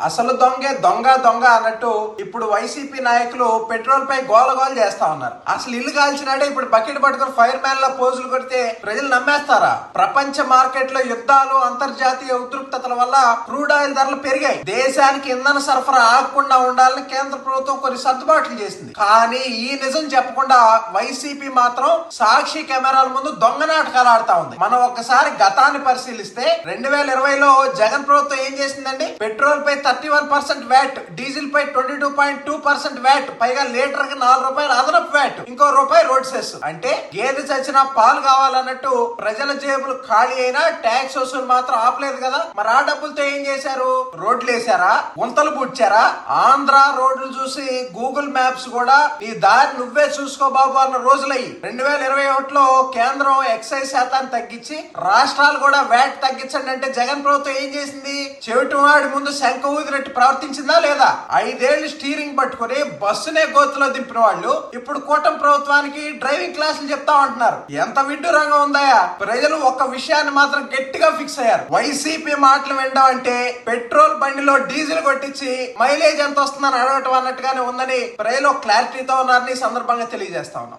అసలు దొంగే దొంగ దొంగ అన్నట్టు ఇప్పుడు వైసీపీ నాయకులు పెట్రోల్ పై గోలగోలు చేస్తా ఉన్నారు. అసలు ఇల్లు కాల్చినాడే ఇప్పుడు బకెట్ పట్టుకుని ఫైర్ మ్యాన్ లో పోజులు కొడితే ప్రజలు నమ్మేస్తారా? ప్రపంచ మార్కెట్ లో యుద్ధాలు, అంతర్జాతీయ ఉద్రిక్తతల వల్ల క్రూడ్ ఆయిల్ ధరలు పెరిగాయి. దేశానికి ఇంధన సరఫరా ఆగకుండా ఉండాలని కేంద్ర ప్రభుత్వం కొన్ని సర్దుబాట్లు చేసింది. కానీ ఈ నిజం చెప్పకుండా వైసీపీ మాత్రం సాక్షి కెమెరాల ముందు దొంగ నాటకాలు ఆడుతా ఉంది. మనం ఒక్కసారి గతాన్ని పరిశీలిస్తే 2020లో జగన్ ప్రభుత్వం ఏం చేసిందండి? పెట్రోల్ పై 31% వ్యాట్, డీజిల్ పై 22.2% వ్యాట్, పైగా లీటర్ కి 4 రూపాయలు అదనపు వ్యాట్, ఇంకో రూపాయి రోడ్ సెస్. అంటే గేదె చచ్చినా పాలు కావాలన్నట్టు ప్రజల జేబులు ఖాళీ అయినా ట్యాక్స్ వసూలు మాత్రం ఆపలేదు కదా. మరి ఆ డబ్బులతో ఏం చేశారు? రోడ్లు వేసారా? గుంతలు పుచ్చారా? ఆంధ్ర రోడ్లు చూసి గూగుల్ మ్యాప్స్ కూడా నీ దారి నువ్వే చూసుకో బాబు అన్న రోజులయ్యి. 2021లో కేంద్రం ఎక్సైజ్ శాతాన్ని తగ్గించి రాష్ట్రాలు కూడా వ్యాట్ తగ్గించండి అంటే జగన్ ప్రభుత్వం ఏం చేసింది? చెవిటి వాడి ముందు శంఖ ఊదినట్టు ప్రవర్తించిందా లేదా? 5 ఏళ్లు స్టీరింగ్ పట్టుకుని బస్సునే గోతులో దింపిన వాళ్ళు ఇప్పుడు కూటమి ప్రభుత్వానికి డ్రైవింగ్ క్లాసులు చెప్తా ఉంటున్నారు. ఎంత విడ్డూరంగా ఉందాయా? ప్రజలు ఒక విషయాన్ని మాత్రం గట్టిగా ఫిక్స్ అయ్యారు. వైసీపీ మాటలు వినడం అంటే పెట్రోల్ బండిలో డీజిల్ కొట్టించి మైలేజ్ ఎంత వస్తుందని అడగటం అన్నట్టుగానే ఉందని ప్రజలు క్లారిటీతో ఉన్నారని సందర్భంగా తెలియజేస్తా ఉన్నాం.